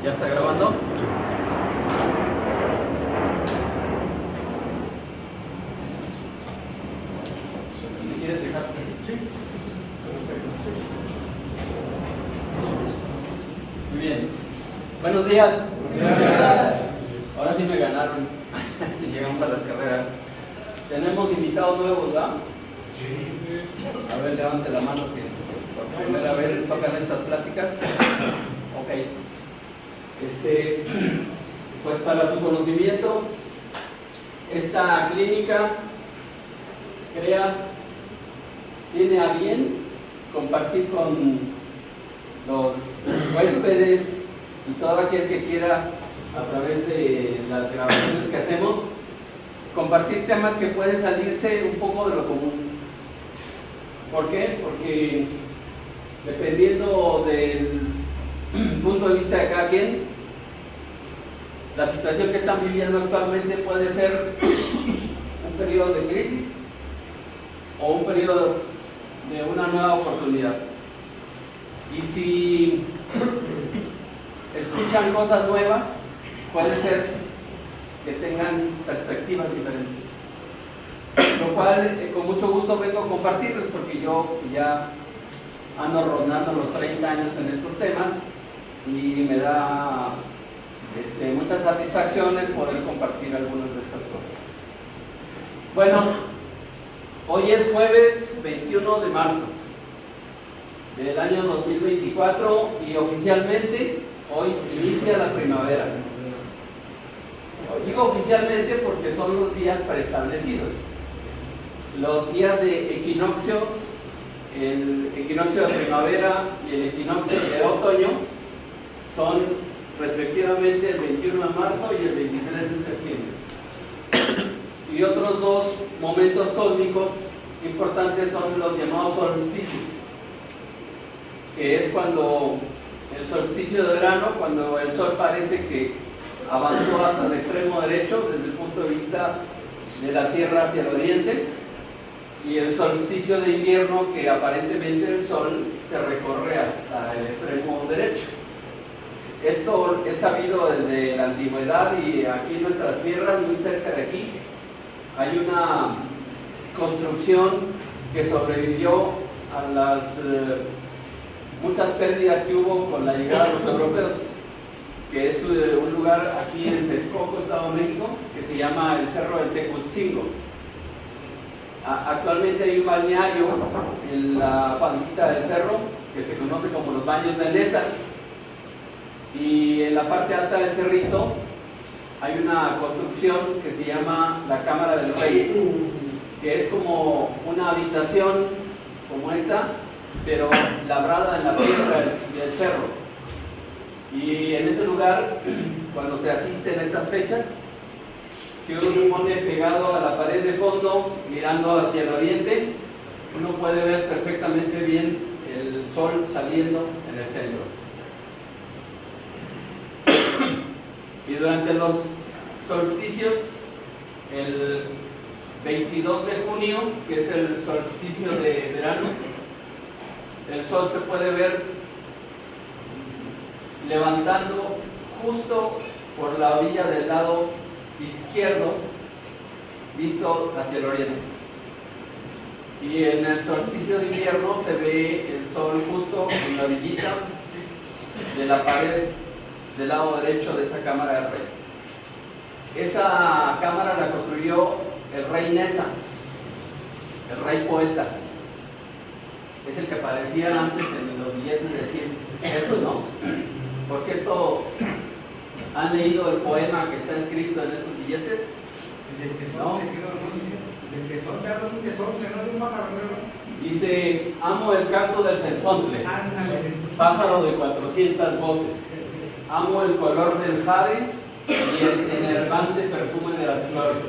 ¿Ya está grabando? Sí. ¿Me quieres dejar? Sí. Muy bien. Buenos días. Buenos días. Ahora sí me ganaron. Llegamos a las carreras. Tenemos invitados nuevos, ¿verdad? Sí. A ver, levante la mano que por primera vez tocan estas pláticas. Ok. Pues para su conocimiento, esta clínica tiene a bien compartir con los huéspedes y todo aquel que quiera, a través de las grabaciones que hacemos, compartir temas que pueden salirse un poco de lo común. ¿Por qué? Porque dependiendo del punto de vista de cada quien, la situación que están viviendo actualmente puede ser un periodo de crisis o un periodo de una nueva oportunidad. Y si escuchan cosas nuevas, puede ser que tengan perspectivas diferentes. Lo cual con mucho gusto vengo a compartirles, porque yo ya ando rondando los 30 años en estos temas y me da mucha satisfacción el poder compartir algunas de estas cosas. Bueno, hoy es jueves 21 de marzo del año 2024 y oficialmente hoy inicia la primavera. Digo oficialmente porque son los días preestablecidos. Los días de equinoccio, el equinoccio de primavera y el equinoccio de otoño, son respectivamente el 21 de marzo y el 23 de septiembre. Y otros dos momentos cósmicos importantes son los llamados solsticios, que es cuando el solsticio de verano, cuando el sol parece que avanzó hasta el extremo derecho desde el punto de vista de la Tierra hacia el oriente, y el solsticio de invierno, que aparentemente el sol se recorre hasta el extremo derecho. Esto es sabido desde la antigüedad, y aquí en nuestras tierras, muy cerca de aquí, hay una construcción que sobrevivió a las muchas pérdidas que hubo con la llegada de los europeos, que es un lugar aquí en Texcoco, Estado de México, que se llama el Cerro del Tecutzingo. Actualmente hay un balneario en la faldita del cerro que se conoce como los Baños de Nesa, y en la parte alta del cerrito hay una construcción que se llama la Cámara del Rey, que es como una habitación como esta, pero labrada en la piedra del cerro. Y en ese lugar, cuando se asiste en estas fechas, si uno se pone pegado a la pared de fondo, mirando hacia el oriente, uno puede ver perfectamente bien el sol saliendo en el centro. Y durante los solsticios, el 22 de junio, que es el solsticio de verano, el sol se puede ver levantando justo por la orilla del lado izquierdo, visto hacia el oriente. Y en el solsticio de invierno se ve el sol justo en la orillita de la pared del lado derecho de esa cámara del rey. Esa cámara la construyó el rey Nesa, el rey poeta. Es el que aparecía antes en los billetes de 100. Estos no. Por cierto, ¿han leído el poema que está escrito en esos billetes? ¿No? Dice: amo el canto del cenzontle, pájaro de 400 voces. Amo el color del jade y el enervante perfume de las flores.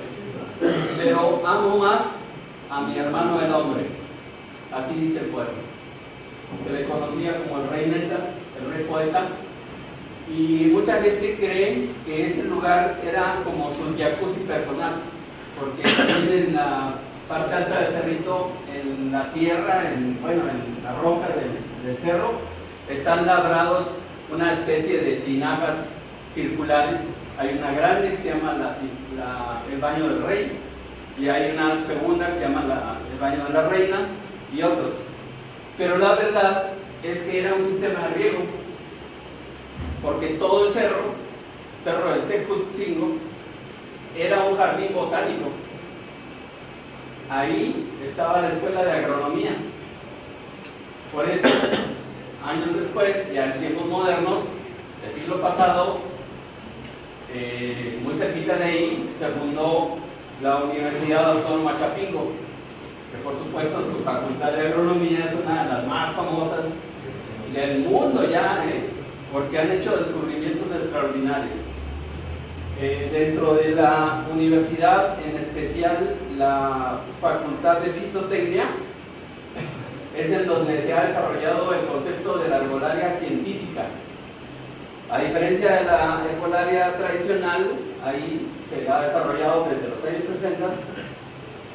Pero amo más a mi hermano el hombre. Así dice el pueblo. Se le conocía como el rey Nesa, el rey poeta. Y mucha gente cree que ese lugar era como su jacuzzi personal, porque también en la parte alta del cerrito, en la tierra, en la roca del cerro, están labrados una especie especie de tinajas circulares. Hay una grande que se llama el Baño del Rey, y hay una segunda que se llama el Baño de la Reina, y otros. Pero la verdad es que era un sistema de riego, porque todo el cerro del Tecutzingo, era un jardín botánico. Ahí estaba la escuela de agronomía. Por eso, años después, ya en tiempos modernos, del siglo pasado, muy cerquita de ahí, se fundó la Universidad Autónoma Chapingo, que por supuesto su facultad de agronomía es una de las más famosas del mundo ya, porque han hecho descubrimientos extraordinarios. Dentro de la universidad, en especial la Facultad de Fitotecnia, es en donde se ha desarrollado el concepto de la herbolaria científica. A diferencia de la herbolaria tradicional, ahí se ha desarrollado desde los años 60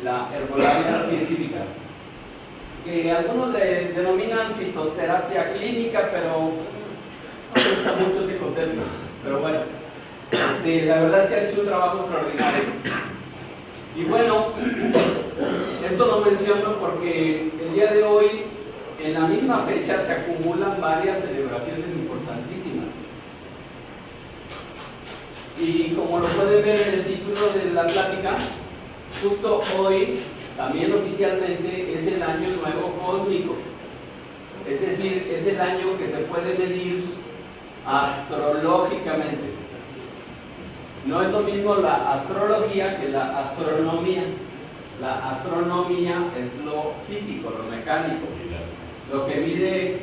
la herbolaria científica, que algunos le denominan fitoterapia clínica, pero no me gusta mucho ese concepto. Pero bueno, la verdad es que han hecho un trabajo extraordinario. Y bueno, esto lo menciono porque el día de hoy, en la misma fecha, se acumulan varias celebraciones importantísimas. Y como lo pueden ver en el título de la plática, justo hoy, también oficialmente, es el Año Nuevo Cósmico. Es decir, es el año que se puede medir astrológicamente. No es lo mismo la astrología que la astronomía. La astronomía es lo físico, lo mecánico, lo que mide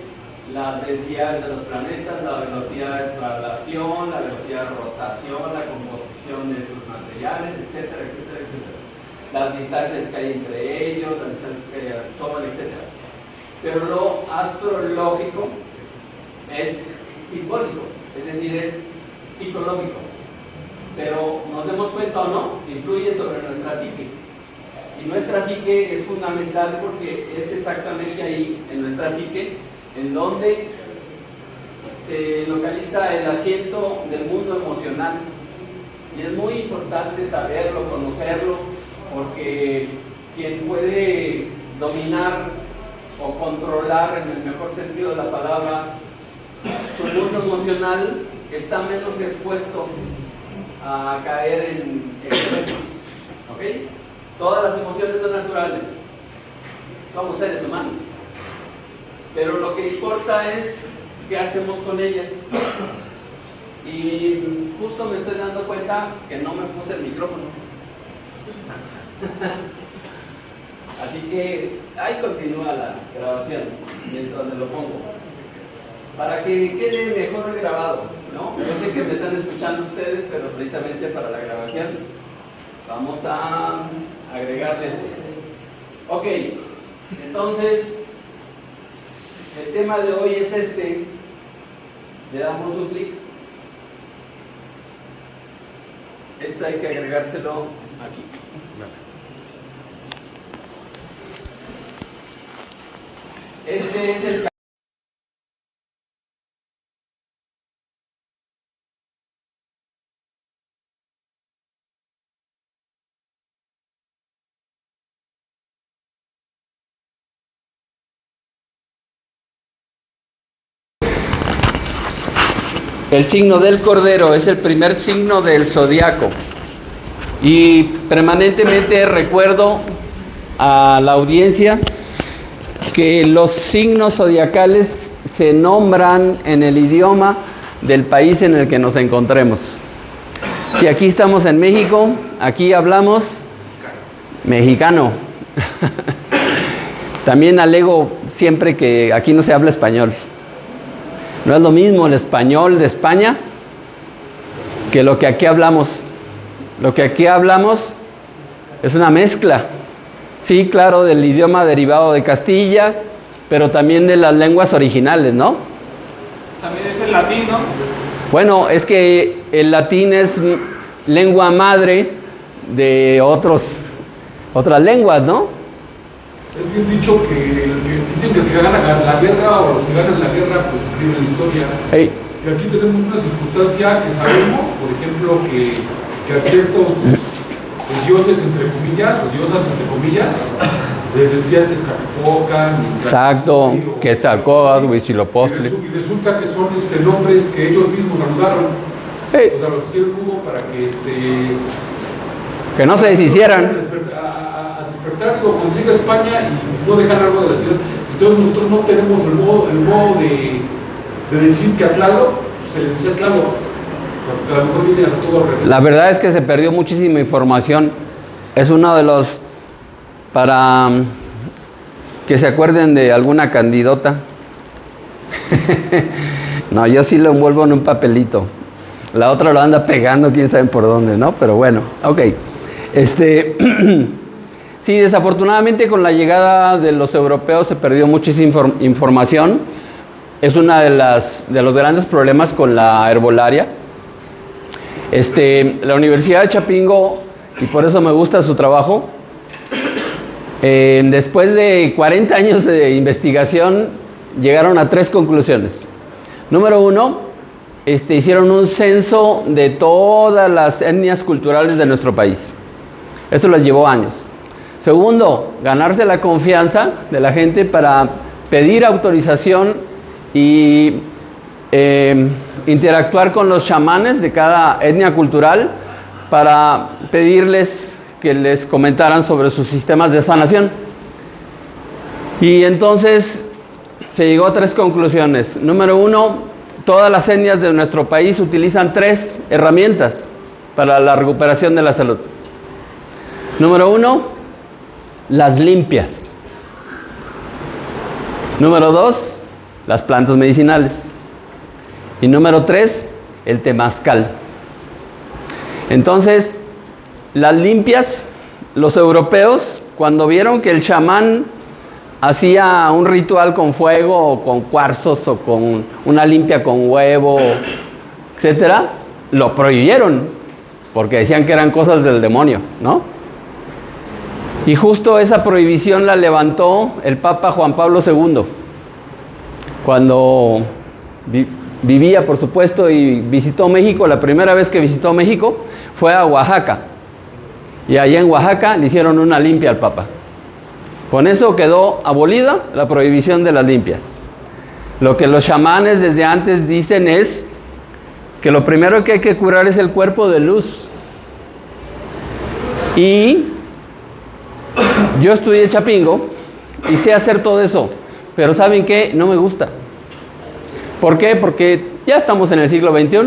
las densidades de los planetas, la velocidad de traslación, la velocidad de rotación, la composición de sus materiales, etcétera, etcétera, etcétera. Las distancias que hay entre ellos, las distancias que hay al Sol, etcétera. Pero lo astrológico es simbólico, es decir, es psicológico. Pero nos demos cuenta o no, influye sobre nuestra psique. Y nuestra psique es fundamental porque es exactamente ahí, en nuestra psique, en donde se localiza el asiento del mundo emocional. Y es muy importante saberlo, conocerlo, porque quien puede dominar o controlar, en el mejor sentido de la palabra, su mundo emocional, está menos expuesto a caer en extremos. ¿Ok? Todas las emociones son naturales, somos seres humanos, pero lo que importa es qué hacemos con ellas. Y justo me estoy dando cuenta que no me puse el micrófono. Así que ahí continúa la grabación mientras me lo pongo, para que quede mejor grabado, ¿no? Yo sé que me están escuchando ustedes, pero precisamente para la grabación vamos a agregarle esto. Ok, entonces el tema de hoy es este. Le damos un clic. Esto hay que agregárselo aquí. Este es el signo del Cordero, es el primer signo del zodiaco. Y permanentemente recuerdo a la audiencia que los signos zodiacales se nombran en el idioma del país en el que nos encontremos. Si aquí estamos en México, aquí hablamos mexicano. También alego siempre que aquí no se habla español. No es lo mismo el español de España que lo que aquí hablamos. Lo que aquí hablamos es una mezcla. Sí, claro, del idioma derivado de Castilla, pero también de las lenguas originales, ¿no? También es el latín, ¿no? Bueno, es que el latín es lengua madre de otras lenguas, ¿no? Es bien dicho que dicen que si ganan la guerra o los que ganan la guerra, pues escriben la historia. Hey, que aquí tenemos una circunstancia que sabemos, por ejemplo, que a ciertos dioses, entre comillas, o diosas, entre comillas, les decían Tezcatlipoca, exacto, Quetzalcóatl, Huitzilopochtli. Y resulta que son nombres que ellos mismos anularon. Sí. O sea, los hicieron como para que que no se deshicieran. A despertar, digo, cuando llega a España y no dejan algo de la ciudad. Entonces nosotros no tenemos el modo de decir que a Tlaloc se le decía Tlaloc. A lo mejor viene a todo al revés. La verdad es que se perdió muchísima información. Es uno de los, para que se acuerden de alguna candidota. No, yo sí lo envuelvo en un papelito. La otra lo anda pegando, quién sabe por dónde, ¿no? Pero bueno, ok. Sí, desafortunadamente con la llegada de los europeos se perdió muchísima información. Es uno de los grandes problemas con la herbolaria. La Universidad de Chapingo, y por eso me gusta su trabajo, después de 40 años de investigación, llegaron a 3 conclusiones. Número 1, hicieron un censo de todas las etnias culturales de nuestro país. Eso les llevó años. Segundo, ganarse la confianza de la gente para pedir autorización y interactuar con los chamanes de cada etnia cultural para pedirles que les comentaran sobre sus sistemas de sanación. Y entonces se llegó a 3 conclusiones. Número 1, todas las etnias de nuestro país utilizan 3 herramientas para la recuperación de la salud. Número 1, las limpias. Número 2, las plantas medicinales. Y número 3, el temazcal. Entonces, las limpias, los europeos, cuando vieron que el chamán hacía un ritual con fuego o con cuarzos o con una limpia con huevo, etcétera, lo prohibieron porque decían que eran cosas del demonio, ¿no? Y justo esa prohibición la levantó el Papa Juan Pablo II cuando vivía, por supuesto, y visitó México. La primera vez que visitó México fue a Oaxaca, y allá en Oaxaca le hicieron una limpia al Papa. Con eso quedó abolida la prohibición de las limpias. Lo que los chamanes desde antes dicen es que lo primero que hay que curar es el cuerpo de luz. Y yo estudié Chapingo y sé hacer todo eso, pero ¿saben qué? No me gusta. ¿Por qué? Porque ya estamos en el siglo XXI,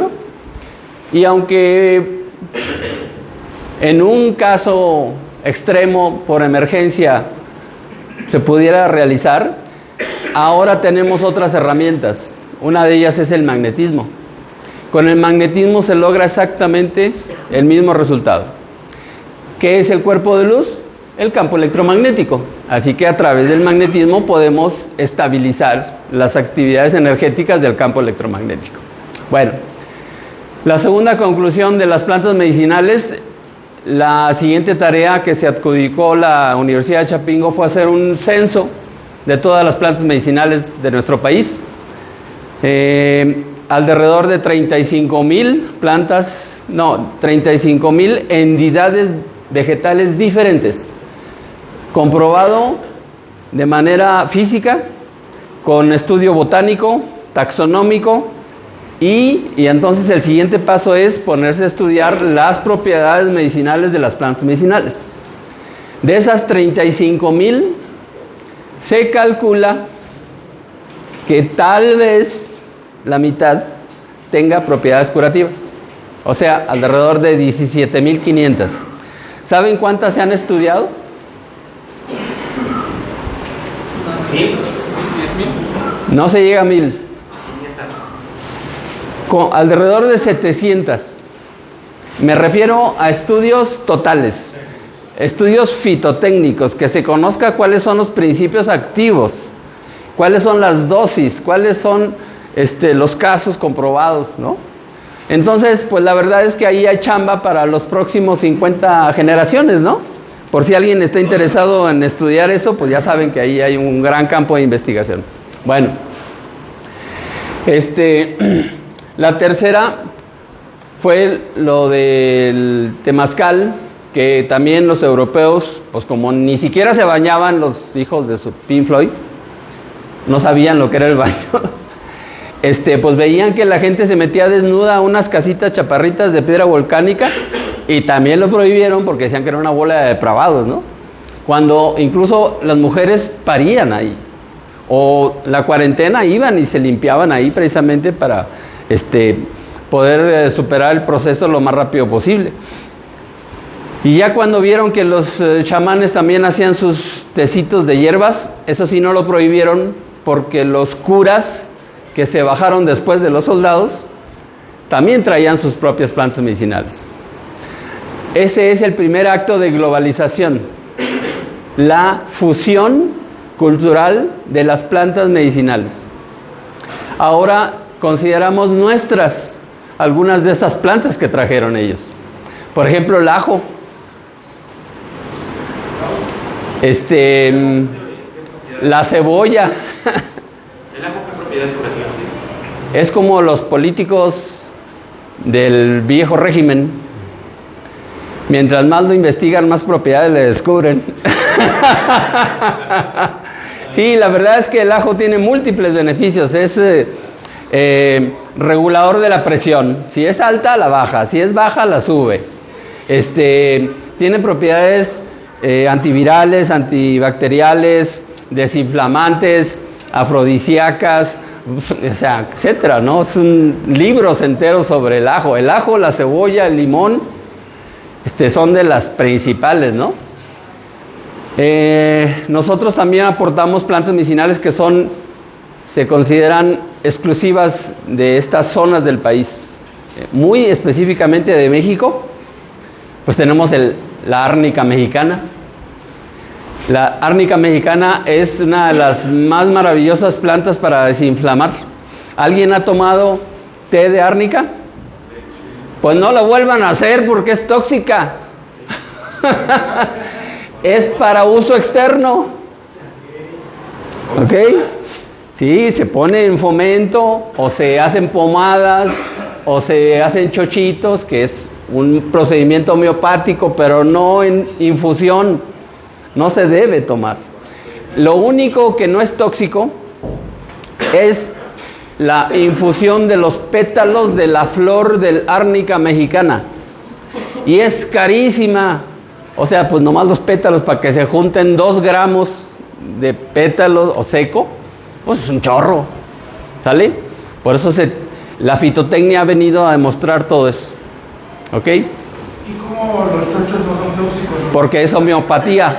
y aunque en un caso extremo por emergencia se pudiera realizar, ahora tenemos otras herramientas. Una de ellas es el magnetismo. Con el magnetismo se logra exactamente el mismo resultado. ¿Qué es el cuerpo de luz? El campo electromagnético. Así que a través del magnetismo podemos estabilizar las actividades energéticas del campo electromagnético. Bueno, la segunda conclusión de las plantas medicinales, la siguiente tarea que se adjudicó la Universidad de Chapingo fue hacer un censo de todas las plantas medicinales de nuestro país. Alrededor de 35,000 plantas, 35,000 entidades vegetales diferentes, comprobado de manera física, con estudio botánico, taxonómico, y entonces el siguiente paso es ponerse a estudiar las propiedades medicinales de las plantas medicinales. De esas 35,000, se calcula que tal vez la mitad tenga propiedades curativas, o sea, alrededor de 17,500. ¿Saben cuántas se han estudiado? 10,000. No se llega a 1,000. Alrededor de 700. Me refiero a estudios totales, estudios fitotécnicos, que se conozca cuáles son los principios activos, cuáles son las dosis, cuáles son los casos comprobados, ¿no? Entonces, pues la verdad es que ahí hay chamba para los próximos 50 generaciones, ¿no? Por si alguien está interesado en estudiar eso, pues ya saben que ahí hay un gran campo de investigación. Bueno, La tercera fue lo del temazcal, que también los europeos, pues como ni siquiera se bañaban los hijos de su Pink Floyd, no sabían lo que era el baño, pues veían que la gente se metía desnuda a unas casitas chaparritas de piedra volcánica y también lo prohibieron porque decían que era una bola de depravados, ¿no? Cuando incluso las mujeres parían ahí, o la cuarentena iban y se limpiaban ahí precisamente para poder superar el proceso lo más rápido posible. Y ya cuando vieron que los chamanes también hacían sus tecitos de hierbas, eso sí no lo prohibieron porque los curas que se bajaron después de los soldados también traían sus propias plantas medicinales. Ese es el primer acto de globalización, la fusión cultural de las plantas medicinales. Ahora consideramos nuestras algunas de esas plantas que trajeron ellos. Por ejemplo, el ajo. La cebolla. ¿El ajo qué propiedades por aquí? Es como los políticos del viejo régimen. Mientras más lo investigan, más propiedades le descubren. Sí, la verdad es que el ajo tiene múltiples beneficios. Es regulador de la presión. Si es alta, la baja. Si es baja, la sube. Tiene propiedades antivirales, antibacteriales, desinflamantes, afrodisíacas, o sea, etcétera, ¿no? Son libros enteros sobre el ajo. El ajo, la cebolla, el limón, son de las principales, ¿no? Nosotros también aportamos plantas medicinales que se consideran exclusivas de estas zonas del país. Muy específicamente de México, pues tenemos la árnica mexicana. La árnica mexicana es una de las más maravillosas plantas para desinflamar. ¿Alguien ha tomado té de árnica? Pues no lo vuelvan a hacer porque es tóxica. Es para uso externo. ¿Ok? Sí, se pone en fomento, o se hacen pomadas, o se hacen chochitos, que es un procedimiento homeopático, pero no en infusión. No se debe tomar. Lo único que no es tóxico es la infusión de los pétalos de la flor del árnica mexicana. Y es carísima. O sea, pues nomás los pétalos para que se junten 2 gramos de pétalos o seco, pues es un chorro. ¿Sale? Por eso la fitotecnia ha venido a demostrar todo eso. ¿Ok? ¿Y cómo los chochos no son tóxicos? Porque es homeopatía.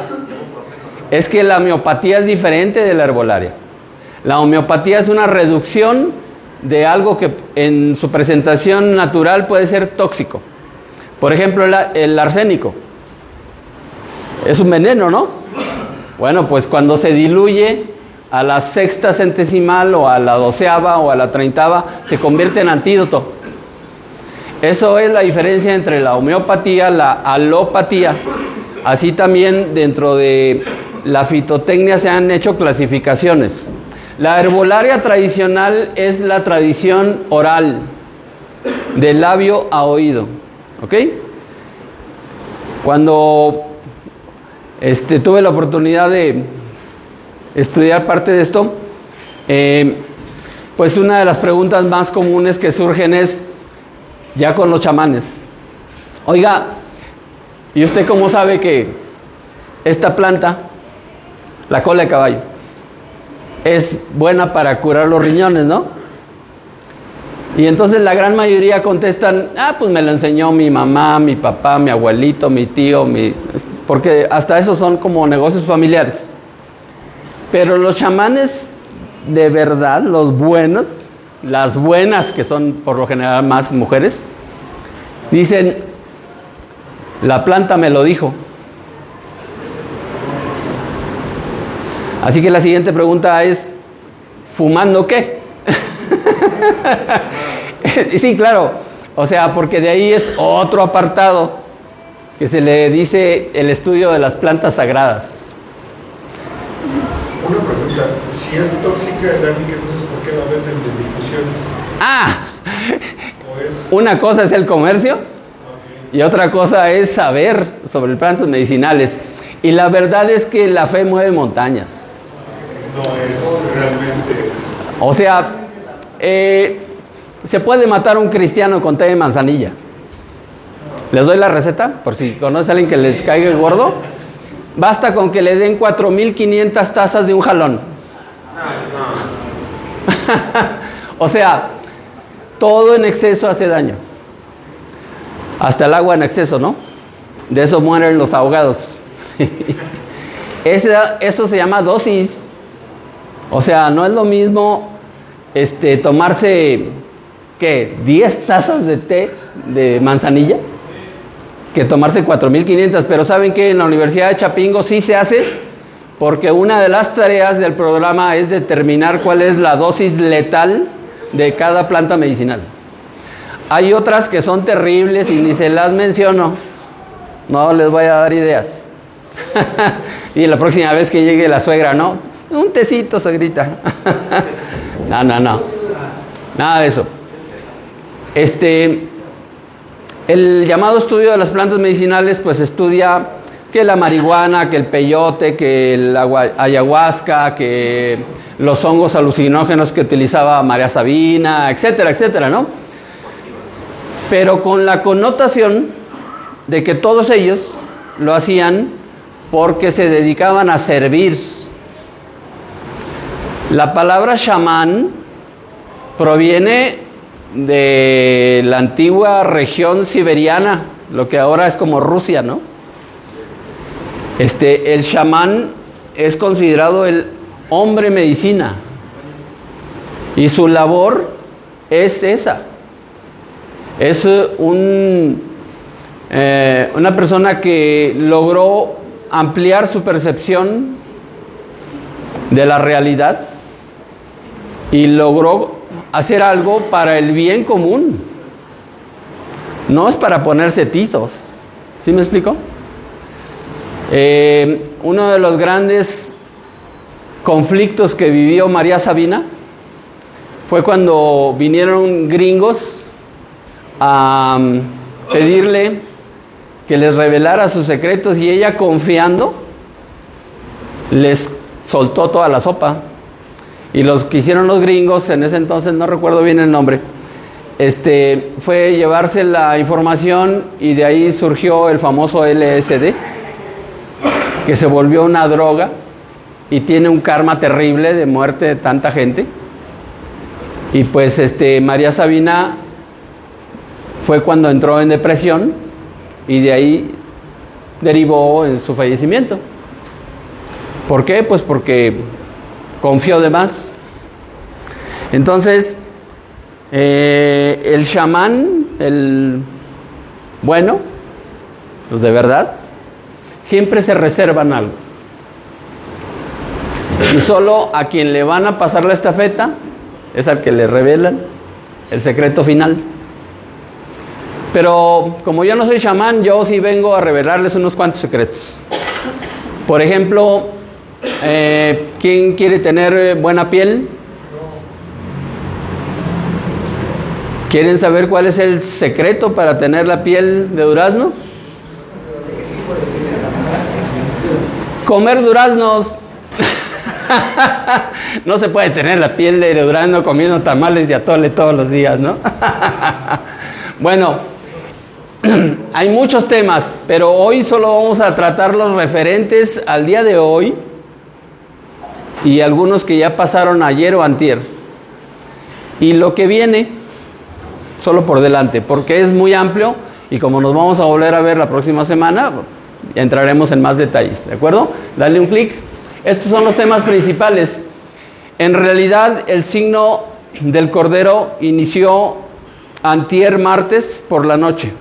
Es que la homeopatía es diferente de la herbolaria. La homeopatía es una reducción de algo que en su presentación natural puede ser tóxico. Por ejemplo, el arsénico. Es un veneno, ¿no? Bueno, pues cuando se diluye a la 6ª centesimal o a la 12ª o a la 30ª, se convierte en antídoto. Eso es la diferencia entre la homeopatía, la alopatía. Así también dentro de la fitotecnia se han hecho clasificaciones. La herbolaria tradicional es la tradición oral, de labio a oído. ¿Ok? Cuando tuve la oportunidad de estudiar parte de esto, pues una de las preguntas más comunes que surgen es, ya con los chamanes, oiga, ¿y usted cómo sabe que esta planta, la cola de caballo, es buena para curar los riñones, no? Y entonces la gran mayoría contestan, pues me la enseñó mi mamá, mi papá, mi abuelito, mi tío, porque hasta eso son como negocios familiares. Pero los chamanes de verdad, los buenos, las buenas, que son por lo general más mujeres, dicen, la planta me lo dijo. Así que la siguiente pregunta es, ¿fumando qué? Sí, claro, o sea, porque de ahí es otro apartado que se le dice el estudio de las plantas sagradas. Una pregunta, si es tóxica el árnica, entonces ¿por qué la venden de difusiones? Una cosa es el comercio y otra cosa es saber sobre plantas medicinales. Y la verdad es que la fe mueve montañas. No es realmente... O sea, se puede matar a un cristiano con té de manzanilla. Les doy la receta, por si conoce a alguien que les caiga gordo. Basta con que le den 4,500 tazas de un jalón. O sea, todo en exceso hace daño. Hasta el agua en exceso, ¿no? De eso mueren los ahogados. Eso se llama dosis. O sea, no es lo mismo tomarse, ¿qué? 10 tazas de té de manzanilla que tomarse 4,500. Pero ¿saben qué? En la Universidad de Chapingo sí se hace, porque una de las tareas del programa es determinar cuál es la dosis letal de cada planta medicinal. Hay otras que son terribles y ni se las menciono. No les voy a dar ideas. Y la próxima vez que llegue la suegra, ¿no? Un tecito, suegrita. No. Nada de eso. El llamado estudio de las plantas medicinales, pues estudia que la marihuana, que el peyote, que el ayahuasca, que los hongos alucinógenos que utilizaba María Sabina, etcétera, etcétera, ¿no? Pero con la connotación de que todos ellos lo hacían porque se dedicaban a servir. La palabra chamán proviene de la antigua región siberiana, lo que ahora es como Rusia, ¿no? El chamán es considerado el hombre medicina y su labor es esa. Es una persona que logró ampliar su percepción de la realidad y logró hacer algo para el bien común. No es para ponerse tizos. ¿Sí me explico? Uno de los grandes conflictos que vivió María Sabina fue cuando vinieron gringos a pedirle que les revelara sus secretos y ella, confiando, les soltó toda la sopa. Y los que hicieron los gringos en ese entonces, no recuerdo bien el nombre, fue llevarse la información y de ahí surgió el famoso LSD, que se volvió una droga y tiene un karma terrible de muerte de tanta gente. Y pues María Sabina fue cuando entró en depresión y de ahí derivó en su fallecimiento. ¿Por qué? Pues porque confió de más. Entonces, el chamán, el bueno, los de verdad, siempre se reservan algo. Y solo a quien le van a pasar la estafeta es al que le revelan el secreto final. Pero como yo no soy chamán, yo sí vengo a revelarles unos cuantos secretos. Por ejemplo, ¿quién quiere tener buena piel? ¿Quieren saber cuál es el secreto para tener la piel de durazno? Comer duraznos. No se puede tener la piel de durazno comiendo tamales de atole todos los días, ¿no? Bueno, hay muchos temas, pero hoy solo vamos a tratar los referentes al día de hoy y algunos que ya pasaron ayer o antier. Y lo que viene, solo por delante, porque es muy amplio y como nos vamos a volver a ver la próxima semana, entraremos en más detalles, ¿de acuerdo? Dale un clic. Estos son los temas principales. En realidad, el signo del Cordero inició antier martes por la noche,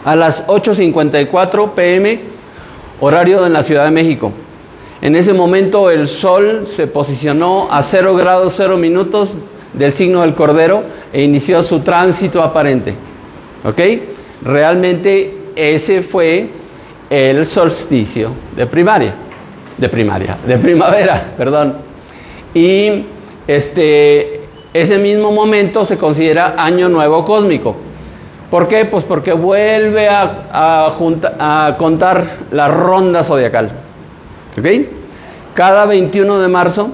a las 8:54 p.m., horario en la Ciudad de México. En ese momento el Sol se posicionó a 0 grados 0 minutos del signo del Cordero e inició su tránsito aparente. ¿Ok? Realmente ese fue el solsticio de primavera, perdón. Y ese mismo momento se considera año nuevo cósmico. ¿Por qué? Pues porque vuelve a contar la ronda zodiacal. ¿Ok? Cada 21 de marzo,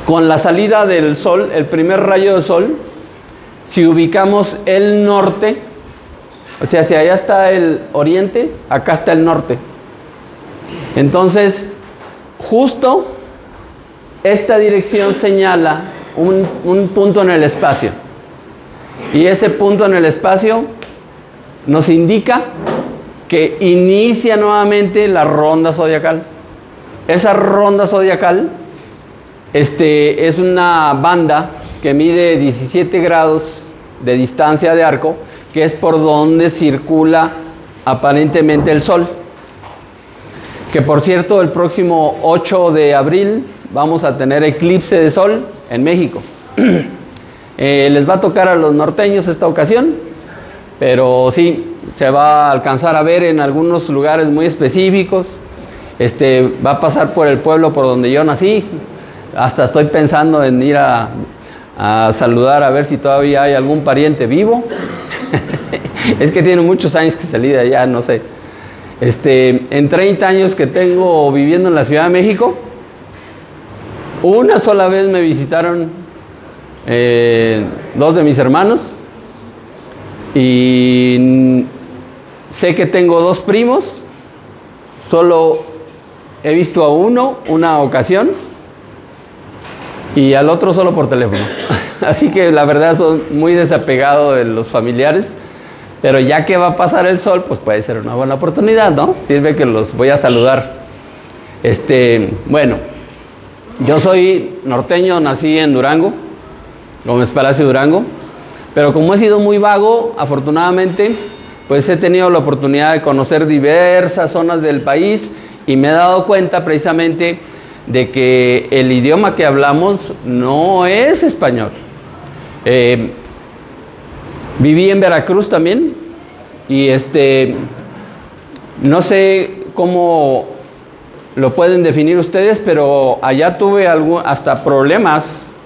con la salida del sol, el primer rayo del sol, si ubicamos el norte, o sea, si allá está el oriente, acá está el norte. Entonces, justo esta dirección señala un punto en el espacio. Y ese punto en el espacio nos indica que inicia nuevamente la ronda zodiacal. Esa ronda zodiacal es una banda que mide 17 grados de distancia de arco, que es por donde circula aparentemente el Sol. Que por cierto, el próximo 8 de abril vamos a tener eclipse de Sol en México. Les va a tocar a los norteños esta ocasión, pero sí, se va a alcanzar a ver en algunos lugares muy específicos. Va a pasar por el pueblo por donde yo nací. Hasta estoy pensando en ir a saludar a ver si todavía hay algún pariente vivo. Es que tiene muchos años que salí de allá, no sé. En 30 años que tengo viviendo en la Ciudad de México, una sola vez me visitaron 2 de mis hermanos, y sé que tengo 2 primos. Solo he visto a uno una ocasión y al otro solo por teléfono. Así que la verdad soy muy desapegado de los familiares, pero ya que va a pasar el sol, pues puede ser una buena oportunidad, ¿no? Sirve que los voy a saludar. Bueno, yo soy norteño, nací en Durango, Gómez Palacio, Durango, pero como he sido muy vago, afortunadamente, pues he tenido la oportunidad de conocer diversas zonas del país y me he dado cuenta precisamente de que el idioma que hablamos no es español. Viví en Veracruz también y no sé cómo lo pueden definir ustedes, pero allá tuve hasta problemas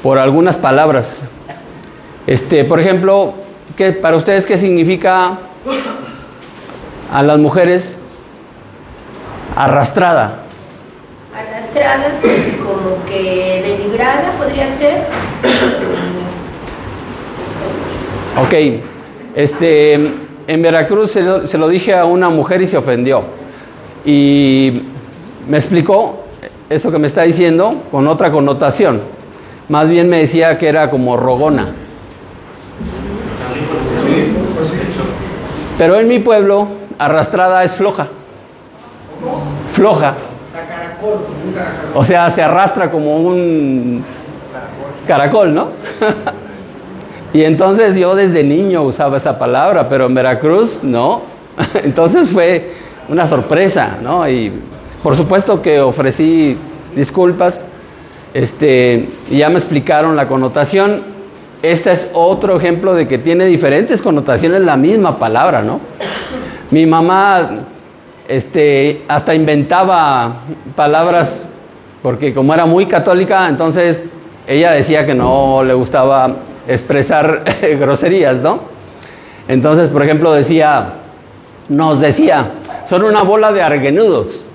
por algunas palabras. Por ejemplo, para ustedes, ¿qué significa a las mujeres arrastrada? Arrastrada, pues como que denigrada podría ser. Ok, en Veracruz se lo dije a una mujer y se ofendió. Y me explicó esto que me está diciendo con otra connotación. Más bien me decía que era como rogona. Pero en mi pueblo, arrastrada es floja. Floja. O sea, se arrastra como un caracol, ¿no? Y entonces yo desde niño usaba esa palabra, pero en Veracruz no. Entonces fue una sorpresa, ¿no? Y por supuesto que ofrecí disculpas, y ya me explicaron la connotación. Este es otro ejemplo de que tiene diferentes connotaciones la misma palabra, ¿no? Mi mamá hasta inventaba palabras, porque como era muy católica, entonces ella decía que no le gustaba expresar groserías, ¿no? Entonces, por ejemplo, nos decía, son una bola de arguenudos.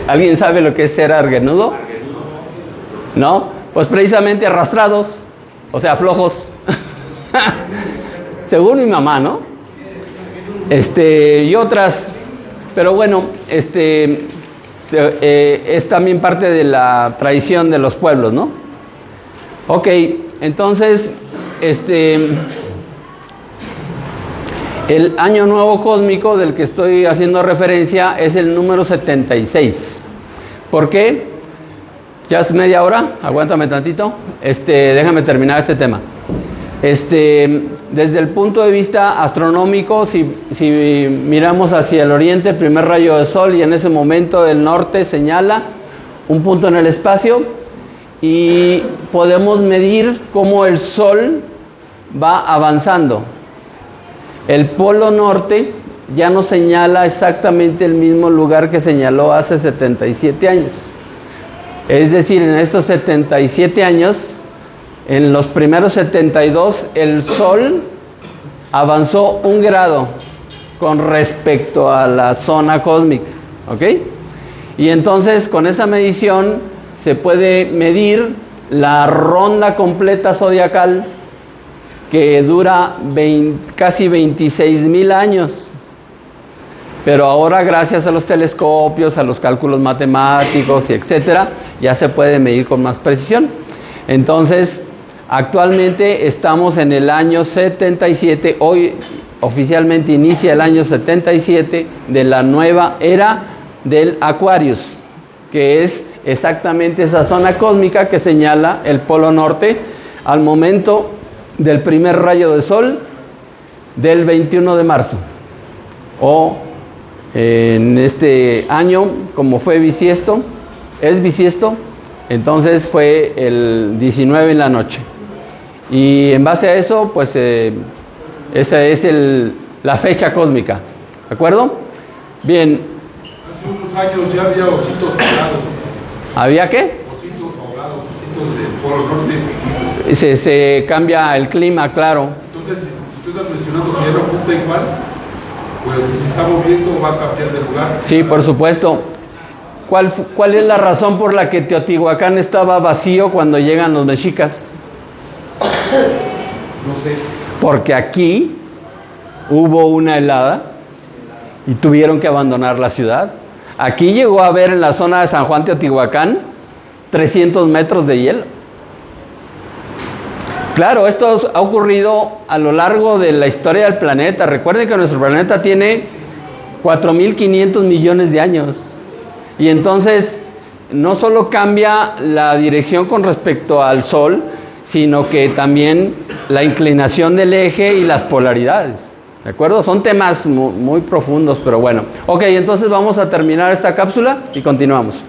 ¿Alguien sabe lo que es ser arguenudo? ¿No? Pues precisamente arrastrados, o sea, flojos. Según mi mamá, ¿no? Y otras, pero bueno, es también parte de la tradición de los pueblos, ¿no? Ok, entonces, el año nuevo cósmico del que estoy haciendo referencia es el número 76. ¿Por qué? Ya es media hora, aguántame tantito. Déjame terminar este tema. Desde el punto de vista astronómico, si miramos hacia el oriente, el primer rayo de sol, y en ese momento el norte señala un punto en el espacio, y podemos medir cómo el sol va avanzando. El polo norte ya no señala exactamente el mismo lugar que señaló hace 77 años. Es decir, en estos 77 años, en los primeros 72, el Sol avanzó 1 grado con respecto a la zona cósmica, ¿ok? Y entonces, con esa medición, se puede medir la ronda completa zodiacal, que dura casi 26,000 años. Pero ahora, gracias a los telescopios, a los cálculos matemáticos y etcétera, ya se puede medir con más precisión. Entonces, actualmente estamos en el año 77, hoy oficialmente inicia el año 77 de la nueva era del Aquarius, que es exactamente esa zona cósmica que señala el polo norte al momento del primer rayo de sol del 21 de marzo, o en este año, como fue bisiesto, es bisiesto, entonces fue el 19 en la noche. Y en base a eso, pues esa es la fecha cósmica, ¿de acuerdo? Bien. Hace unos años ya había ositos ahogados. ¿Había qué? Ositos ahogados, ositos del polo norte. Se cambia el clima, claro. Entonces, si tú estás mencionando que ya no apunta igual, pues si se está moviendo va a cambiar de lugar. Sí, por supuesto. ¿Cuál es la razón por la que Teotihuacán estaba vacío cuando llegan los mexicas? No sé. Porque aquí hubo una helada y tuvieron que abandonar la ciudad. Aquí llegó a haber en la zona de San Juan Teotihuacán 300 metros de hielo. Claro, esto ha ocurrido a lo largo de la historia del planeta. Recuerden que nuestro planeta tiene 4.500 millones de años. Y entonces, no solo cambia la dirección con respecto al Sol, sino que también la inclinación del eje y las polaridades. ¿De acuerdo? Son temas muy profundos, pero bueno. Ok, entonces vamos a terminar esta cápsula y continuamos.